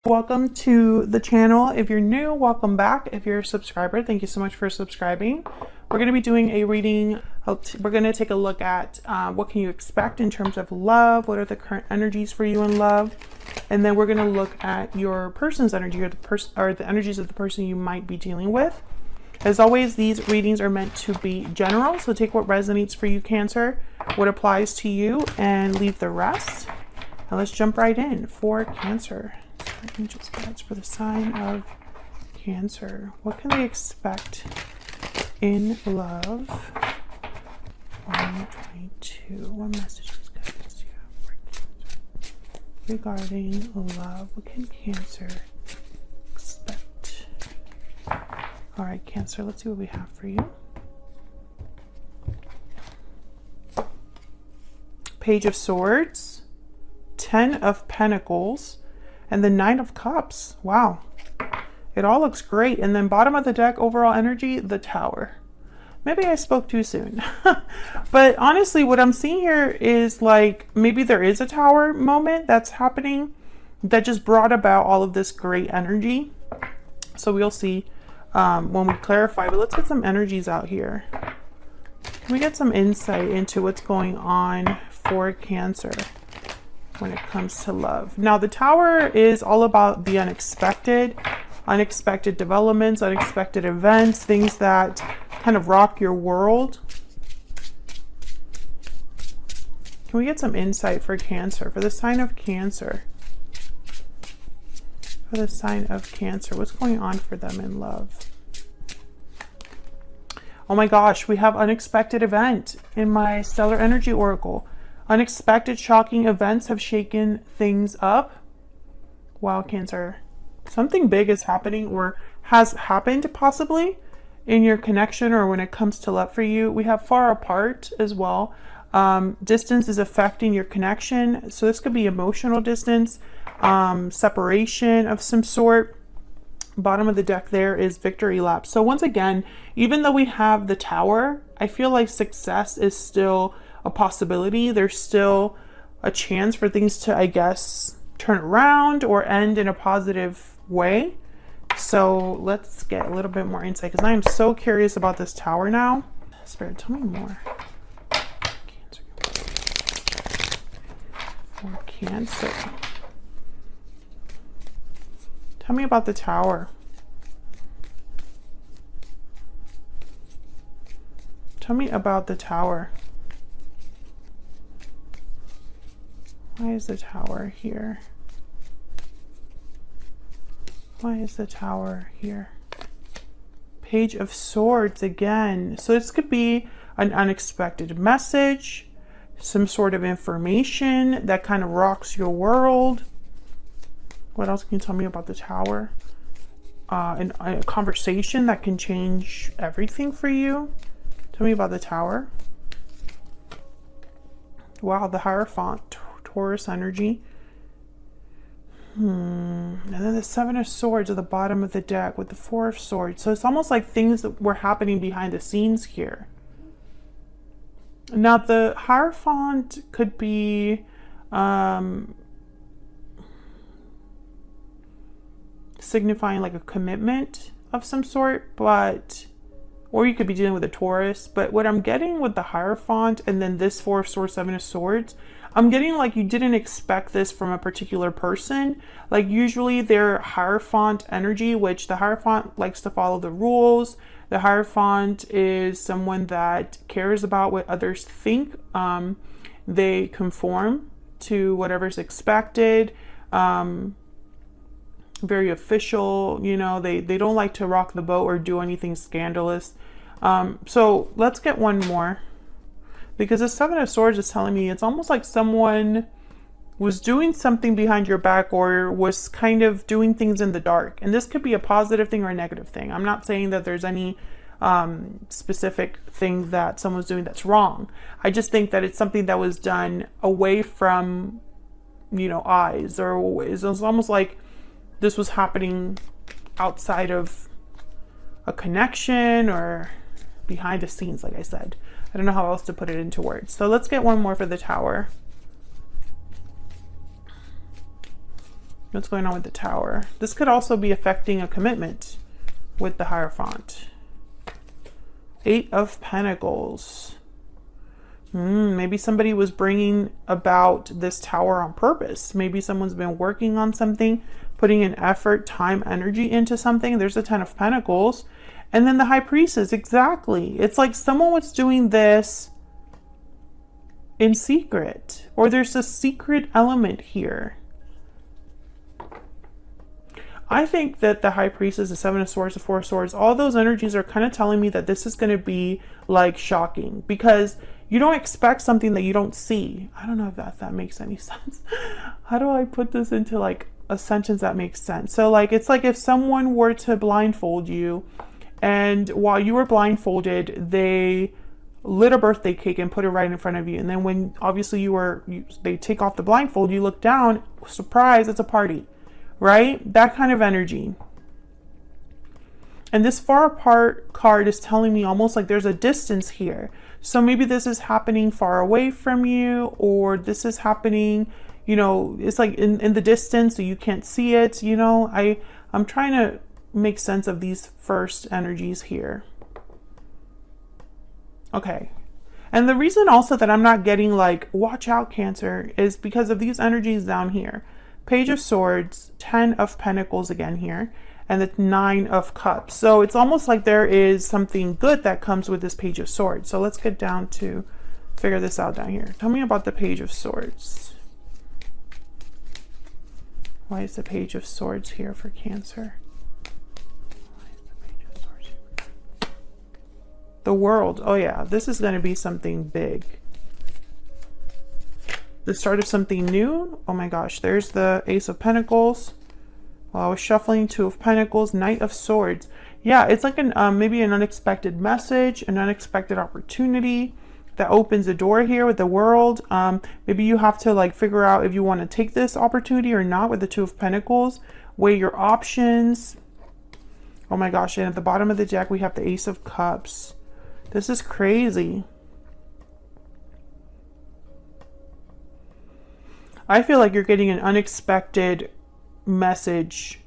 Welcome to the channel. If you're new, welcome back. If you're a subscriber, thank you so much for subscribing. We're going to be doing a reading. We're going to take a look at what can you expect in terms of love, what are the current energies for you in love, and then we're going to look at your person's energy or the energies of the person you might be dealing with. As always, these readings are meant to be general, so take what resonates for you, Cancer, what applies to you, and leave the rest. Now let's jump right in for Cancer. Angels, guides for the sign of Cancer. What can they expect in love? 122. What messages guys you have for Cancer regarding love? What can Cancer expect? All right, Cancer. Let's see what we have for you. Page of Swords, 10 of Pentacles, and the 9 of Cups. Wow. It all looks great. And then bottom of the deck, overall energy, the Tower. Maybe I spoke too soon. But honestly, what I'm seeing here is like maybe there is a Tower moment that's happening that just brought about all of this great energy. So we'll see when we clarify. But let's get some energies out here. Can we get some insight into what's going on for Cancer when it comes to love? Now, the Tower is all about the unexpected developments, unexpected events, things that kind of rock your world. Can we get some insight for Cancer, for the sign of Cancer? For the sign of Cancer, what's going on for them in love? Oh my gosh, we have unexpected event in my Stellar Energy Oracle. Unexpected, shocking events have shaken things up. Wow, Cancer. Something big is happening or has happened possibly in your connection or when it comes to love for you. We have far apart as well. Distance is affecting your connection. So this could be emotional distance, separation of some sort. Bottom of the deck there is victory lap. So once again, even though we have the Tower, I feel like success is still a possibility. There's still a chance for things to, I guess, turn around or end in a positive way. So let's get a little bit more insight because I am so curious about this Tower now. Spirit, tell me more. Cancer. For Cancer. Tell me about the Tower. Tell me about the Tower. Why is the Tower here? Why is the Tower here? Page of Swords again. So this could be an unexpected message, some sort of information that kind of rocks your world. What else can you tell me about the Tower? And a conversation that can change everything for you. Tell me about the Tower. Wow, the Hierophant, Taurus energy. And then the 7 of Swords at the bottom of the deck with the 4 of Swords. So it's almost like things that were happening behind the scenes here. Now the Hierophant could be signifying like a commitment of some sort, but or you could be dealing with a Taurus. But what I'm getting with the Hierophant and then this 4 of Swords, 7 of Swords, I'm getting like you didn't expect this from a particular person. Like usually they're Hierophant energy, which the Hierophant likes to follow the rules. The Hierophant is someone that cares about what others think. They conform to whatever's expected. Very official, you know, they don't like to rock the boat or do anything scandalous. So let's get one more. Because the 7 of Swords is telling me it's almost like someone was doing something behind your back or was kind of doing things in the dark. And this could be a positive thing or a negative thing. I'm not saying that there's any specific thing that someone's doing that's wrong. I just think that it's something that was done away from, you know, eyes. Or it's almost like this was happening outside of a connection or behind the scenes, like I said. I don't know how else to put it into words. So let's get one more for the Tower. What's going on with the Tower? This could also be affecting a commitment with the Hierophant. 8 of Pentacles. Maybe somebody was bringing about this Tower on purpose. Maybe someone's been working on something, putting an effort, time, energy into something. There's a 10 of Pentacles. And then the High Priestess, exactly. It's like someone was doing this in secret. Or there's a secret element here. I think that the High Priestess, the 7 of Swords, the 4 of Swords, all those energies are kind of telling me that this is going to be like shocking, because you don't expect something that you don't see. I don't know if that makes any sense. How do I put this into like a sentence that makes sense? So like, it's like if someone were to blindfold you, and while you were blindfolded, they lit a birthday cake and put it right in front of you. And then when obviously they take off the blindfold, you look down, surprise, it's a party. Right? That kind of energy. And this far apart card is telling me almost like there's a distance here. So maybe this is happening far away from you, or this is happening, you know, it's like in the distance, so you can't see it. You know, I'm trying to make sense of these first energies here. Okay. And the reason also that I'm not getting like, watch out, Cancer, is because of these energies down here. Page of Swords, 10 of Pentacles again here, and the 9 of Cups. So it's almost like there is something good that comes with this Page of Swords. So let's get down to figure this out down here. Tell me about the Page of Swords. Why is the Page of Swords here for Cancer? Why is the Page of Swords here? The World. Oh yeah, this is going to be something big. The start of something new. Oh my gosh, there's the Ace of Pentacles. While I was shuffling, 2 of Pentacles, Knight of Swords. Yeah, it's like maybe an unexpected message, an unexpected opportunity that opens a door here with the World. Maybe you have to like figure out if you want to take this opportunity or not with the 2 of Pentacles. Weigh your options. Oh my gosh, and at the bottom of the deck we have the Ace of Cups. This is crazy. I feel like you're getting an unexpected message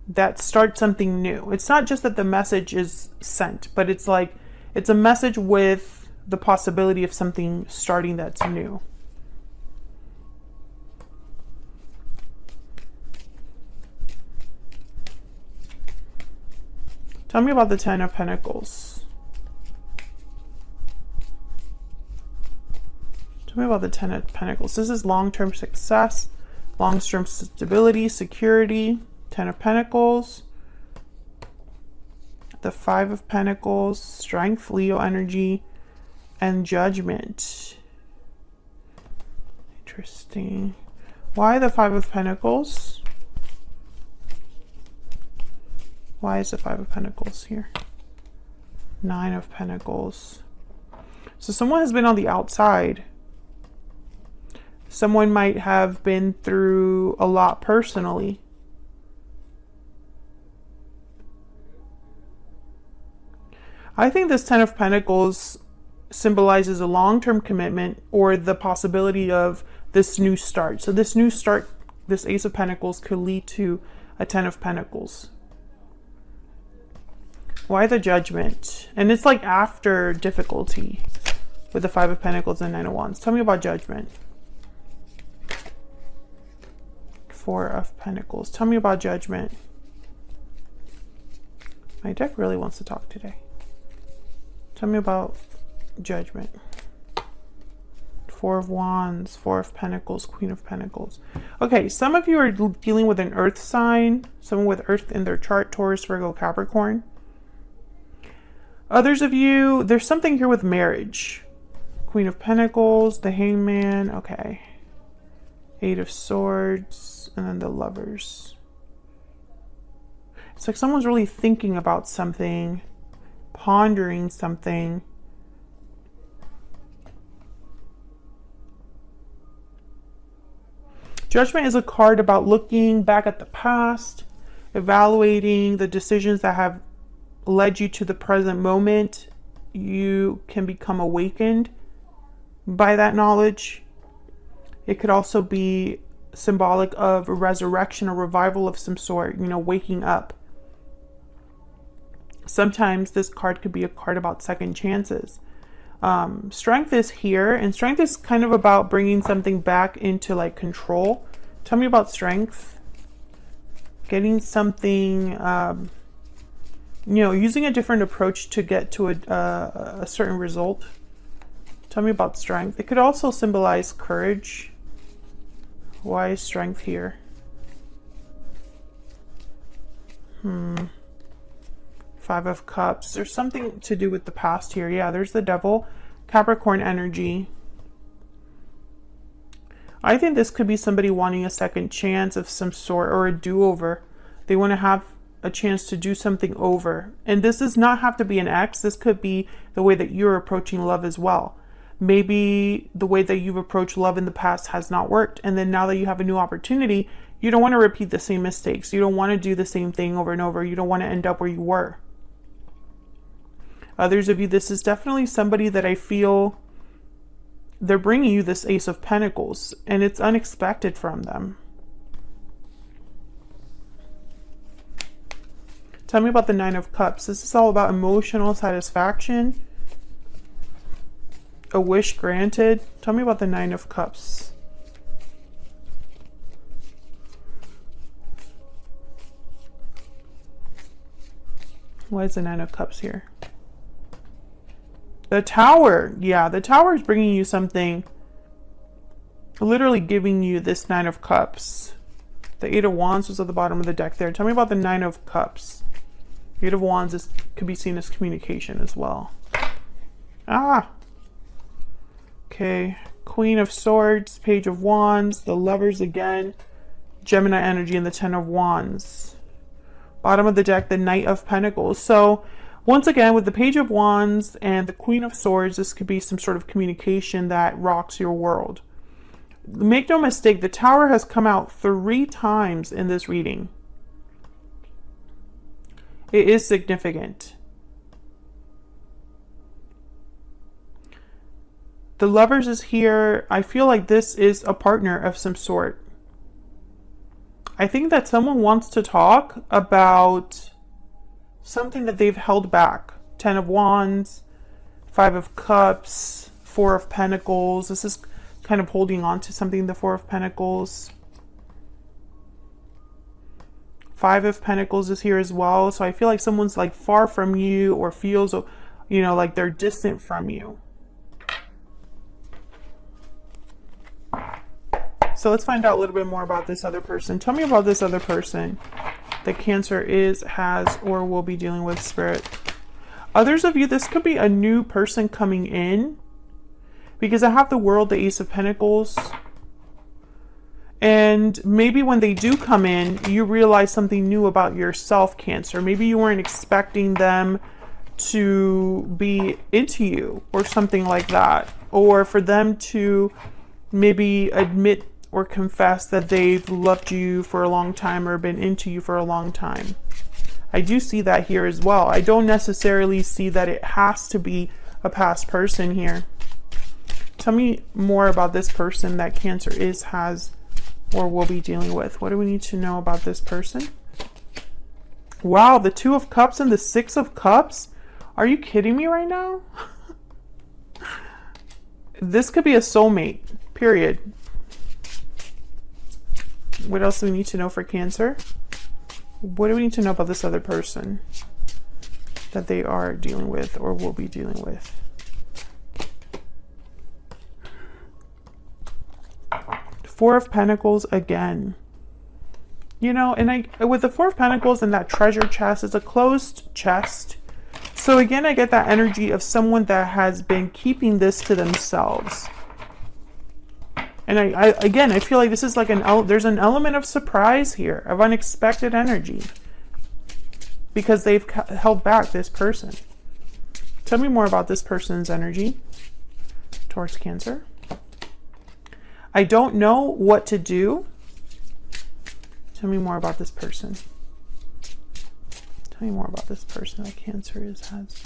that starts something new. It's not just that the message is sent, but it's like, it's a message with the possibility of something starting that's new. Tell me about the 10 of Pentacles. Tell me about the 10 of Pentacles. This is long-term success, long-term stability, security. 10 of Pentacles. The 5 of Pentacles, strength, Leo energy, and judgment. Interesting. Why the 5 of Pentacles? Why is the 5 of Pentacles here? 9 of Pentacles. So someone has been on the outside. Someone might have been through a lot personally. I think this 10 of Pentacles symbolizes a long-term commitment or the possibility of this new start. So this new start, this Ace of Pentacles could lead to a 10 of Pentacles. Why the Judgment? And it's like after difficulty with the 5 of Pentacles and 9 of Wands. Tell me about Judgment. 4 of Pentacles. Tell me about Judgment. My deck really wants to talk today. Tell me about Judgment. 4 of Wands, 4 of Pentacles, Queen of Pentacles. Okay, some of you are dealing with an earth sign, someone with earth in their chart, Taurus, Virgo, Capricorn. Others of you, there's something here with marriage. Queen of Pentacles, the Hangman, okay. 8 of Swords, and then the Lovers. It's like someone's really thinking about something, pondering something. Judgment is a card about looking back at the past, evaluating the decisions that have led you to the present moment. You can become awakened by that knowledge. It could also be symbolic of a resurrection or revival of some sort, you know, waking up. Sometimes this card could be a card about second chances. Strength is here, and strength is kind of about bringing something back into like control. Tell me about strength. Getting something, you know, using a different approach to get to a certain result. Tell me about strength. It could also symbolize courage. Why is strength here? Five of Cups. There's something to do with the past here. Yeah, there's the Devil. Capricorn energy. I think this could be somebody wanting a second chance of some sort, or a do-over. They want to have a chance to do something over. And this does not have to be an ex. This could be the way that you're approaching love as well. Maybe the way that you've approached love in the past has not worked. And then now that you have a new opportunity, you don't want to repeat the same mistakes. You don't want to do the same thing over and over. You don't want to end up where you were. Others of you, this is definitely somebody that I feel they're bringing you this Ace of Pentacles, and it's unexpected from them. Tell me about the Nine of Cups. This is all about emotional satisfaction, a wish granted. Tell me about the Nine of Cups. Why is the Nine of Cups here? The Tower. Yeah, the Tower is bringing you something, literally giving you this Nine of Cups. The Eight of Wands was at the bottom of the deck there. Tell me about the Nine of Cups. Eight of Wands could be seen as communication as well. Okay. Queen of Swords, Page of Wands, the Lovers again, Gemini energy, and the Ten of Wands. Bottom of the deck, the Knight of Pentacles. So once again, with the Page of Wands and the Queen of Swords, this could be some sort of communication that rocks your world. Make no mistake, the Tower has come out 3 times in this reading. It is significant. The Lovers is here. I feel like this is a partner of some sort. I think that someone wants to talk about something that they've held back. 10 of Wands, 5 of Cups, 4 of Pentacles. This is kind of holding on to something, the 4 of Pentacles. 5 of Pentacles is here as well. So I feel like someone's like far from you, or feels, you know, like they're distant from you. So let's find out a little bit more about this other person. Tell me about this other person that Cancer has, or will be dealing with, Spirit. Others of you, this could be a new person coming in, because I have the World, the Ace of Pentacles. And maybe when they do come in, you realize something new about yourself, Cancer. Maybe you weren't expecting them to be into you, or something like that. Or for them to maybe admit or confess that they've loved you for a long time, or been into you for a long time. I do see that here as well. I don't necessarily see that it has to be a past person here. Tell me more about this person that Cancer has, or will be dealing with. What do we need to know about this person? Wow, the 2 of Cups and the 6 of Cups? Are you kidding me right now? This could be a soulmate, period. What else do we need to know for Cancer? What do we need to know about this other person that they are dealing with, or will be dealing with? 4 of Pentacles again. You know, and with the 4 of Pentacles and that treasure chest, it's a closed chest. So again, I get that energy of someone that has been keeping this to themselves. And I feel like this is like there's an element of surprise here, of unexpected energy, because they've held back this person. Tell me more about this person's energy towards Cancer. I don't know what to do. Tell me more about this person. Tell me more about this person that Cancer has.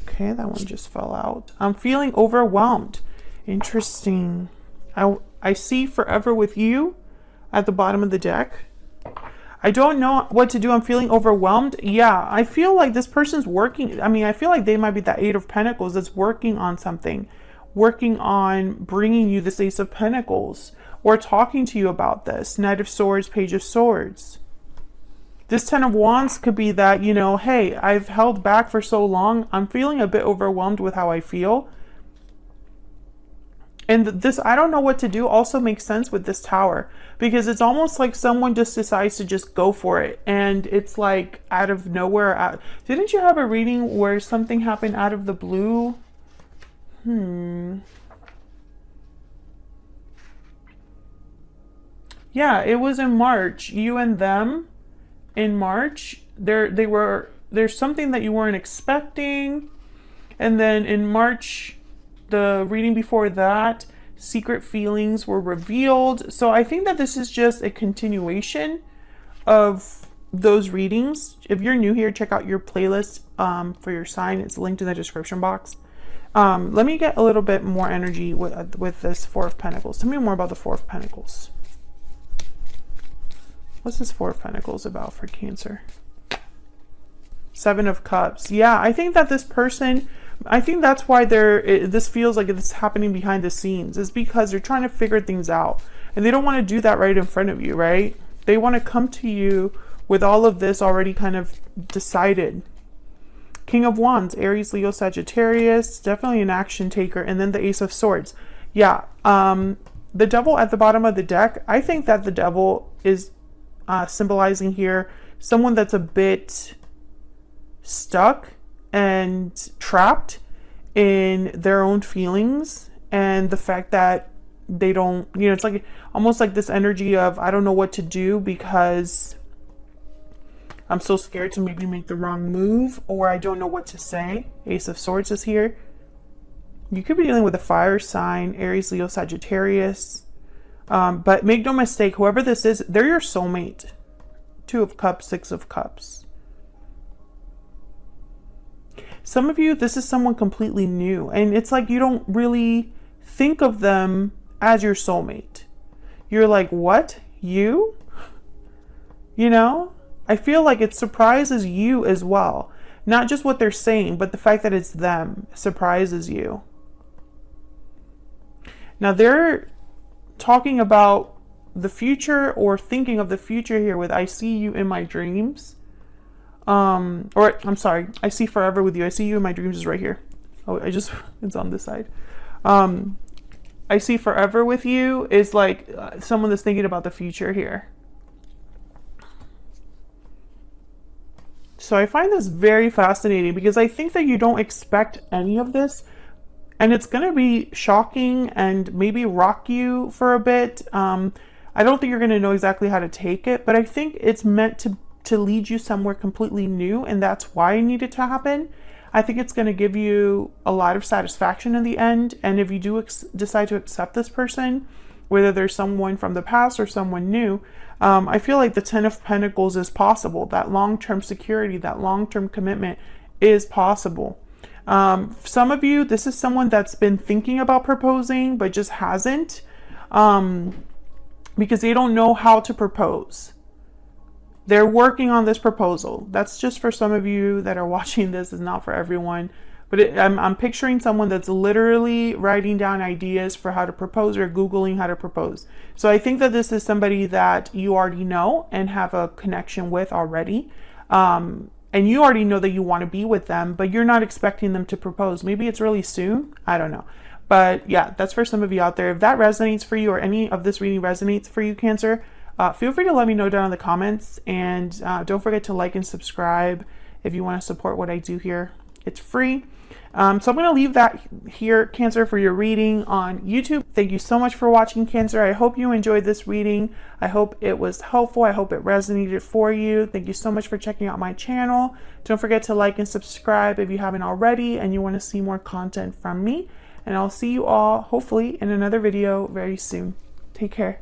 Okay, that one just fell out. I'm feeling overwhelmed. Interesting. I see forever with you at the bottom of the deck. I don't know what to do. I'm feeling overwhelmed. Yeah, I feel like this person's working. I mean, I feel like they might be the Eight of Pentacles that's working on something, working on bringing you this Ace of Pentacles, or talking to you about this. Knight of Swords, Page of Swords. This Ten of Wands could be that, you know, hey, I've held back for so long. I'm feeling a bit overwhelmed with how I feel. And this, I don't know what to do, also makes sense with this Tower, because it's almost like someone just decides to just go for it. And it's like out of nowhere. Didn't you have a reading where something happened out of the blue? Yeah, it was in March. You and them in March. There's something that you weren't expecting. And then in March, the reading before that, secret feelings were revealed. So I think that this is just a continuation of those readings. If you're new here, check out your playlist for your sign. It's linked in the description box. Let me get a little bit more energy with this Four of Pentacles. Tell me more about the Four of Pentacles. What's this Four of Pentacles about for Cancer? Seven of Cups. Yeah, I think that this person, I think that's why this feels like it's happening behind the scenes, is because they're trying to figure things out and they don't want to do that right in front of you, right? They want to come to you with all of this already kind of decided. King of Wands, Aries, Leo, Sagittarius, definitely an action taker. And then the Ace of Swords. Yeah, the Devil at the bottom of the deck, I think that the Devil is symbolizing here someone that's a bit stuck and trapped in their own feelings, and the fact that they don't, you know, it's like almost like this energy of, I don't know what to do because I'm so scared to maybe make the wrong move, or I don't know what to say. Ace of Swords is here. You could be dealing with a fire sign, Aries, Leo, Sagittarius. But make no mistake, whoever this is, they're your soulmate. Two of Cups, Six of Cups. Some of you, this is someone completely new. And it's like you don't really think of them as your soulmate. You're like, what? You? You know? I feel like it surprises you as well. Not just what they're saying, but the fact that it's them surprises you. Now they're talking about the future, or thinking of the future here with, I see you in my dreams. Or I'm sorry, I see forever with you. I see you in my dreams is right here. Oh, it's on this side. I see forever with you is like someone that's thinking about the future here. So I find this very fascinating because I think that you don't expect any of this. And it's going to be shocking and maybe rock you for a bit. I don't think you're going to know exactly how to take it, but I think it's meant to lead you somewhere completely new. And that's why it needed to happen. I think it's going to give you a lot of satisfaction in the end. And if you do decide to accept this person, whether there's someone from the past or someone new, I feel like the Ten of Pentacles is possible. That long-term security, that long-term commitment is possible. Some of you, this is someone that's been thinking about proposing, but just hasn't, because they don't know how to propose. They're working on this proposal. That's just for some of you that are watching this. It's not for everyone, but I'm picturing someone that's literally writing down ideas for how to propose, or Googling how to propose. So I think that this is somebody that you already know and have a connection with already. And you already know that you want to be with them, but you're not expecting them to propose. Maybe it's really soon. I don't know. But yeah, that's for some of you out there. If that resonates for you, or any of this reading resonates for you, Cancer, feel free to let me know down in the comments. And don't forget to like and subscribe if you want to support what I do here. It's free. So I'm going to leave that here, Cancer, for your reading on YouTube. Thank you so much for watching, Cancer. I hope you enjoyed this reading. I hope it was helpful. I hope it resonated for you. Thank you so much for checking out my channel. Don't forget to like and subscribe if you haven't already and you want to see more content from me. And I'll see you all, hopefully, in another video very soon. Take care.